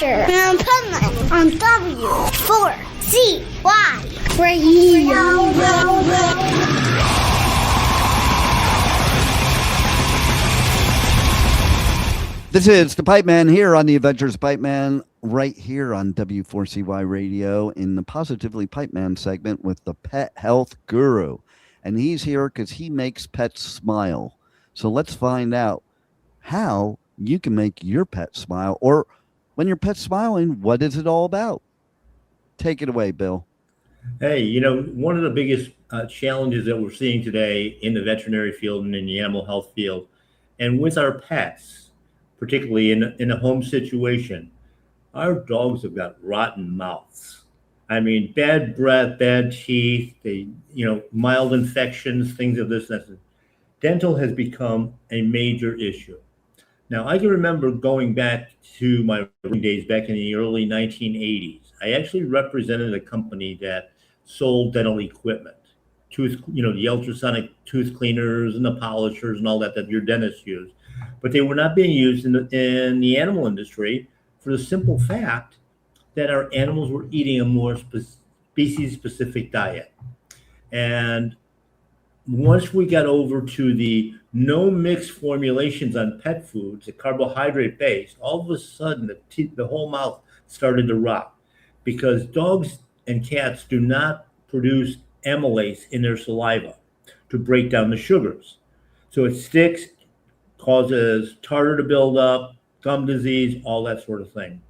Adventure of Pipeman on W4CY Radio. This is the Pipeman here on the Adventures of Pipeman, right here on W4CY Radio in the Positively Pipeman segment with the Pet Health Guru. And he's here because he makes pets smile. So let's find out how you can make your pet smile, or when your pet's smiling, what is it all about? Take it away, Bill. Hey, one of the biggest challenges that we're seeing today in the veterinary field and in the animal health field, and with our pets, particularly in a home situation, our dogs have got rotten mouths. I mean, bad breath, bad teeth, mild infections, things of this nature. Dental has become a major issue. Now, I can remember going back to my early days back in the early 1980s. I actually represented a company that sold dental equipment, the ultrasonic tooth cleaners and the polishers and all that your dentists use. But they were not being used in the animal industry for the simple fact that our animals were eating a more species-specific diet. And once we got over to the no mix formulations on pet foods, the carbohydrate-based, all of a sudden the whole mouth started to rot, because dogs and cats do not produce amylase in their saliva to break down the sugars. So it sticks, causes tartar to build up, gum disease, all that sort of thing.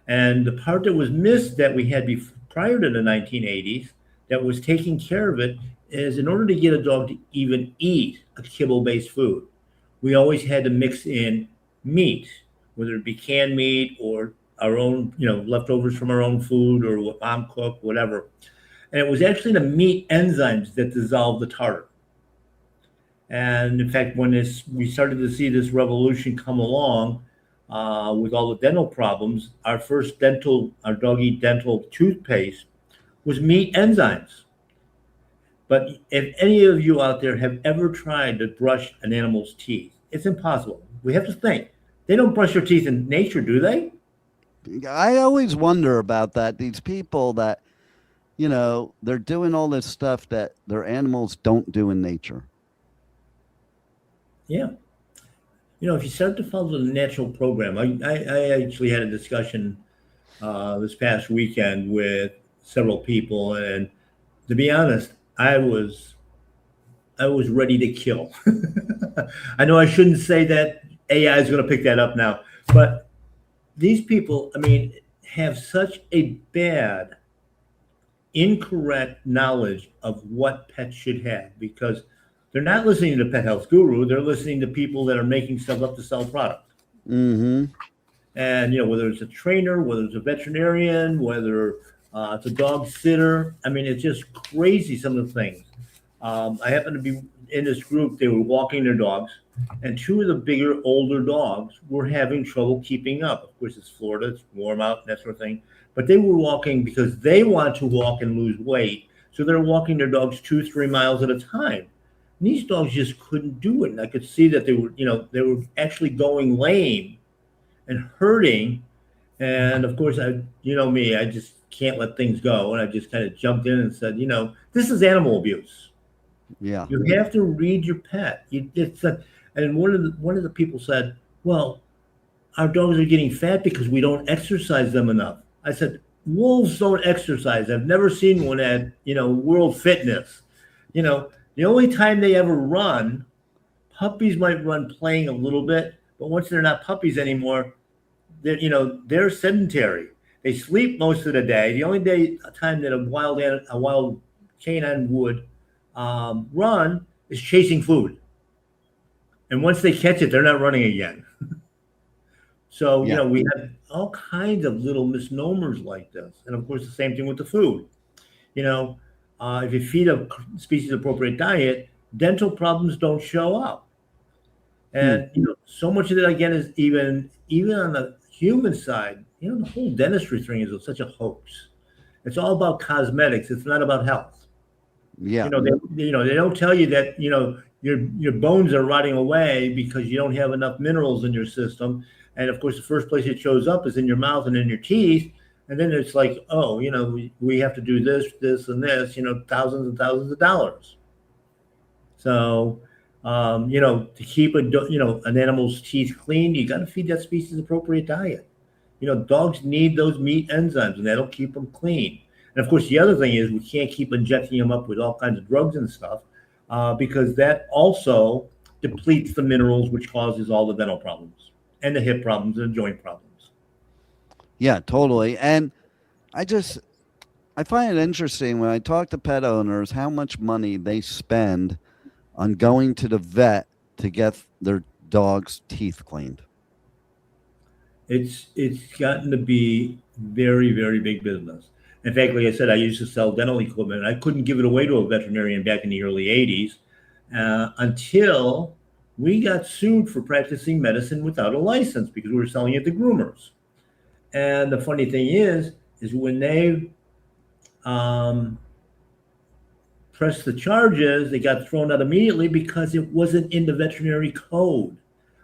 And the part that was missed that we had prior to the 1980s that was taking care of it is, in order to get a dog to even eat a kibble-based food, we always had to mix in meat, whether it be canned meat or our own, leftovers from our own food or what mom cooked, whatever. And it was actually the meat enzymes that dissolved the tartar. And in fact, when we started to see this revolution come along with all the dental problems, our first our doggy dental toothpaste was meat enzymes. But if any of you out there have ever tried to brush an animal's teeth, it's impossible. We have to think. They don't brush their teeth in nature, do they? I always wonder about that. These people that, they're doing all this stuff that their animals don't do in nature. Yeah. If you start to follow the natural program, I actually had a discussion this past weekend with several people, and to be honest, I was ready to kill. I know I shouldn't say that. AI is going to pick that up now, but these people, have such a bad, incorrect knowledge of what pets should have, because they're not listening to Pet Health Guru. They're listening to people that are making stuff up to sell product. Mm-hmm. And, whether it's a trainer, whether it's a veterinarian, whether it's a dog sitter. It's just crazy, some of the things. I happen to be in this group. They were walking their dogs, and two of the bigger, older dogs were having trouble keeping up. Of course, it's Florida. It's warm out and that sort of thing. But they were walking because they want to walk and lose weight. So they're walking their dogs 2-3 miles at a time. And these dogs just couldn't do it. And I could see that they were actually going lame and hurting. And of course, I just can't let things go. And I just kind of jumped in and said, this is animal abuse. Yeah. You have to read your pet. And one of the people said, well, our dogs are getting fat because we don't exercise them enough. I said, wolves don't exercise. I've never seen one at, World Fitness. The only time they ever run, puppies might run playing a little bit, but once they're not puppies anymore, they're sedentary. They sleep most of the day. The only time that a wild canine would run is chasing food. And once they catch it, they're not running again. So, we have all kinds of little misnomers like this. And of course, the same thing with the food. If you feed a species-appropriate diet, dental problems don't show up. And, so much of that, again, is even on the human side, the whole dentistry thing is such a hoax. It's all about cosmetics. It's not about health. Yeah. They don't tell you that, your bones are rotting away because you don't have enough minerals in your system. And of course, the first place it shows up is in your mouth and in your teeth. And then it's like, oh, we have to do this, this, and this, thousands and thousands of dollars. So, to keep an animal's teeth clean, you got to feed that species appropriate diet. Dogs need those meat enzymes, and that'll keep them clean. And of course, the other thing is we can't keep injecting them up with all kinds of drugs and stuff because that also depletes the minerals, which causes all the dental problems and the hip problems and the joint problems. Yeah, totally. And I find it interesting when I talk to pet owners how much money they spend on going to the vet to get their dog's teeth cleaned. It's gotten to be very, very big business. In fact, like I said, I used to sell dental equipment. I couldn't give it away to a veterinarian back in the early 80s until we got sued for practicing medicine without a license because we were selling it to groomers. And the funny thing is when they pressed the charges, they got thrown out immediately because it wasn't in the veterinary code.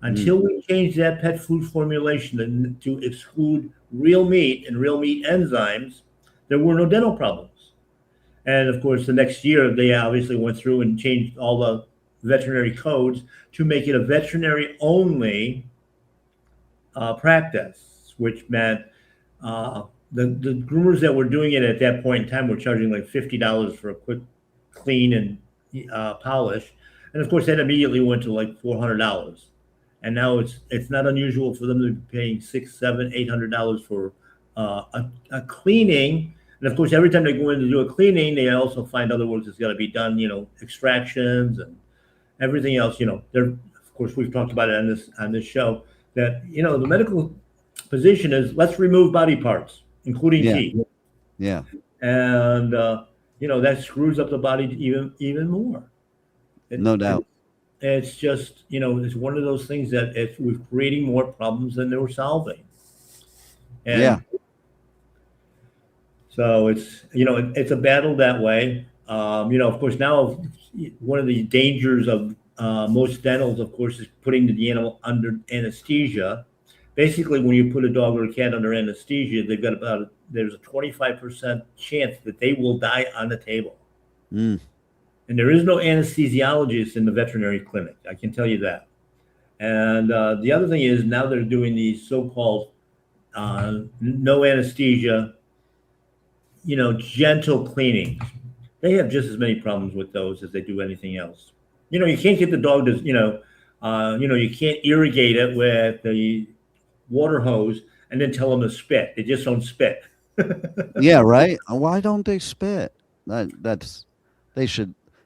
Until we changed that pet food formulation to exclude real meat and real meat enzymes, there were no dental problems. And of course, the next year, they obviously went through and changed all the veterinary codes to make it a veterinary-only practice, which meant the groomers that were doing it at that point in time were charging like $50 for a quick clean and polish. And of course, that immediately went to like $400. And now it's not unusual for them to be paying $600, $700, $800 for a cleaning. And of course, every time they go in to do a cleaning, they also find other work that's got to be done, extractions and everything else. Of course, we've talked about it on this show that the medical position is let's remove body parts, including teeth. Yeah. And that screws up the body even more. No doubt. It's just, it's one of those things that we're creating more problems than they were solving. And yeah. So it's a battle that way. Of course, now one of the dangers of most dentals, of course, is putting the animal under anesthesia. Basically, when you put a dog or a cat under anesthesia, there's a 25% chance that they will die on the table. And there is no anesthesiologist in the veterinary clinic. I can tell you that. And the other thing is now they're doing these so-called no anesthesia, gentle cleanings. They have just as many problems with those as they do anything else. You can't get the dog to, you can't irrigate it with the water hose and then tell them to spit. They just don't spit. Yeah, right. Why don't they spit?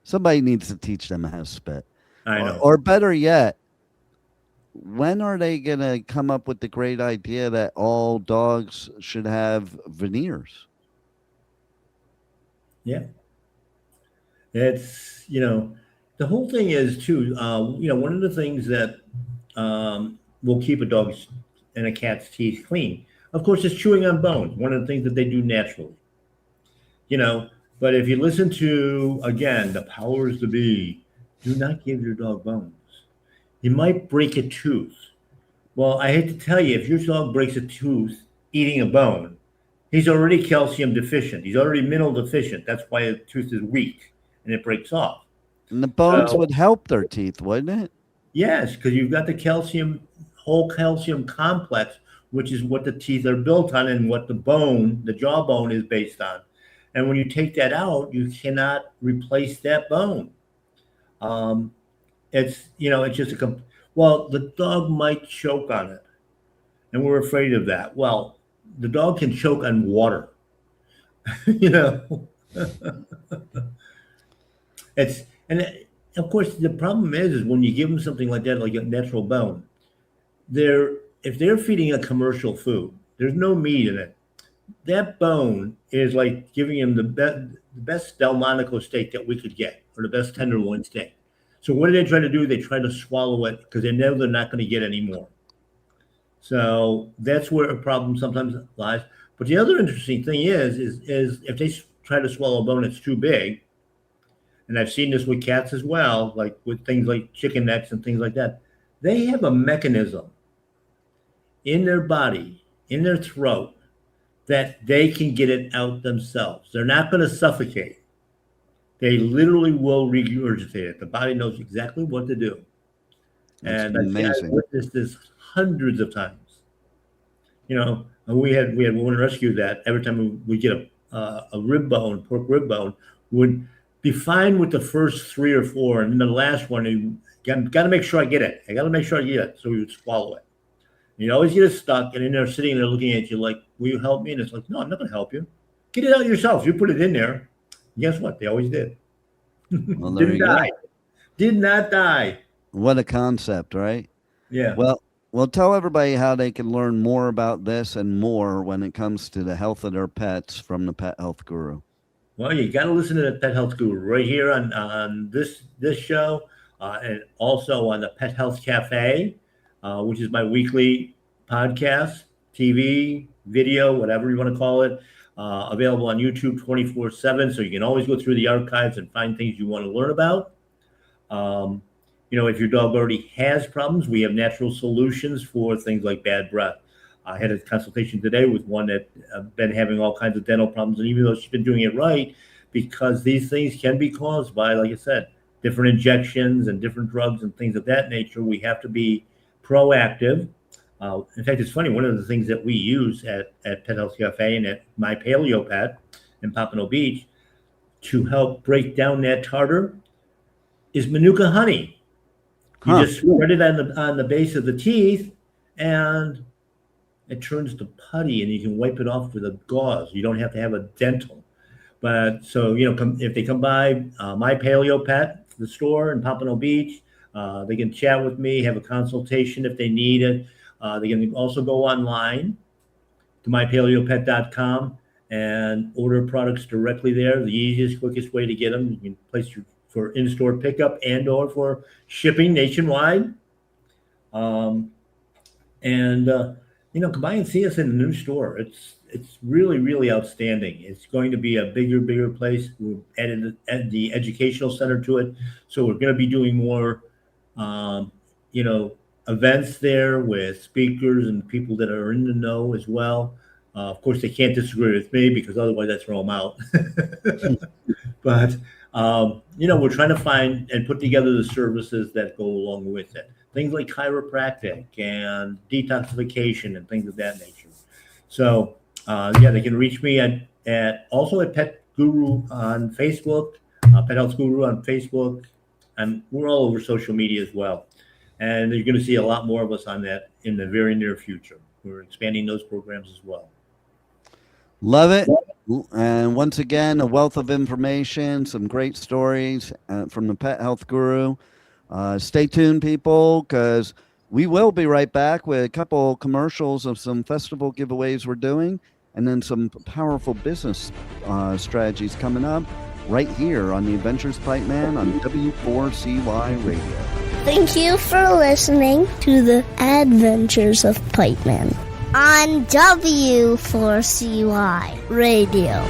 Somebody needs to teach them how to spit. I know. Or better yet, when are they going to come up with the great idea that all dogs should have veneers? Yeah. It's, the whole thing is too, one of the things that will keep a dog's and a cat's teeth clean, of course, is chewing on bones. One of the things that they do naturally, But if you listen to, again, the powers to be, do not give your dog bones. You might break a tooth. Well, I hate to tell you, if your dog breaks a tooth eating a bone, he's already calcium deficient. He's already mineral deficient. That's why a tooth is weak and it breaks off. And the bones would help their teeth, wouldn't it? Yes, because you've got the whole calcium complex, which is what the teeth are built on and what the jawbone is based on. And when you take that out, you cannot replace that bone. It's just the dog might choke on it. And we're afraid of that. Well, the dog can choke on water. And of course, the problem is when you give them something like that, like a natural bone, if they're feeding a commercial food, there's no meat in it. That bone is like giving him the best Delmonico steak that we could get, or the best tenderloin steak. So what do they try to do? They try to swallow it because they know they're not going to get any more. So that's where a problem sometimes lies. But the other interesting thing is if they try to swallow a bone that's too big, and I've seen this with cats as well, like with things like chicken necks and things like that, they have a mechanism in their body, in their throat, that they can get it out themselves. They're not going to suffocate. They literally will regurgitate it. The body knows exactly what to do. That's And amazing. I've witnessed this hundreds of times. And we had one rescue that every time we get a rib bone, pork rib bone, would be fine with the first 3 or 4, and then the last one, he got to make sure I get it. I got to make sure I get it. So we would swallow it. You always get it stuck, and then they're sitting there looking at you like, "Will you help me?" And it's like, "No, I'm not going to help you. Get it out yourself. You put it in there." And guess what? They always did. Well, there Didn't you die. go. Did not die. What a concept, right? Yeah. Well, tell everybody how they can learn more about this and more when it comes to the health of their pets from the Pet Health Guru. Well, you got to listen to the Pet Health Guru right here on this show, and also on the Pet Health Cafe, which is my weekly podcast, TV, video, whatever you want to call it, available on YouTube 24/7. So you can always go through the archives and find things you want to learn about. If your dog already has problems, we have natural solutions for things like bad breath. I had a consultation today with one that been having all kinds of dental problems, and even though she's been doing it right, because these things can be caused by, like I said, different injections and different drugs and things of that nature, we have to be proactive. In fact, it's funny, one of the things that we use at Pet Health Cafe and at My Paleo Pet in Pompano Beach to help break down that tartar is Manuka honey. You just spread it on the base of the teeth, and it turns to putty, and you can wipe it off with a gauze. You don't have to have a dental. But so, if they come by My Paleo Pet, the store in Pompano Beach, they can chat with me, have a consultation if they need it. They can also go online to mypaleopet.com and order products directly there. The easiest, quickest way to get them. You can place for in-store pickup and or for shipping nationwide. Come by and see us in the new store. It's really, really outstanding. It's going to be a bigger place. We've added the educational center to it. So we're going to be doing more, events there with speakers and people that are in the know as well. Of course, they can't disagree with me because otherwise I throw them out. But, we're trying to find and put together the services that go along with it. Things like chiropractic and detoxification and things of that nature. So, they can reach me at Pet Guru on Facebook, Pet Health Guru on Facebook, and we're all over social media as well. And you're going to see a lot more of us on that in the very near future. We're expanding those programs as well. Love it. And once again, a wealth of information, some great stories from the Pet Health Guru. Stay tuned, people, because we will be right back with a couple commercials of some festival giveaways we're doing, and then some powerful business strategies coming up right here on the Adventures of Pipeman on W4CY Radio. Thank you for listening to the Adventures of Pipeman on W4CY Radio.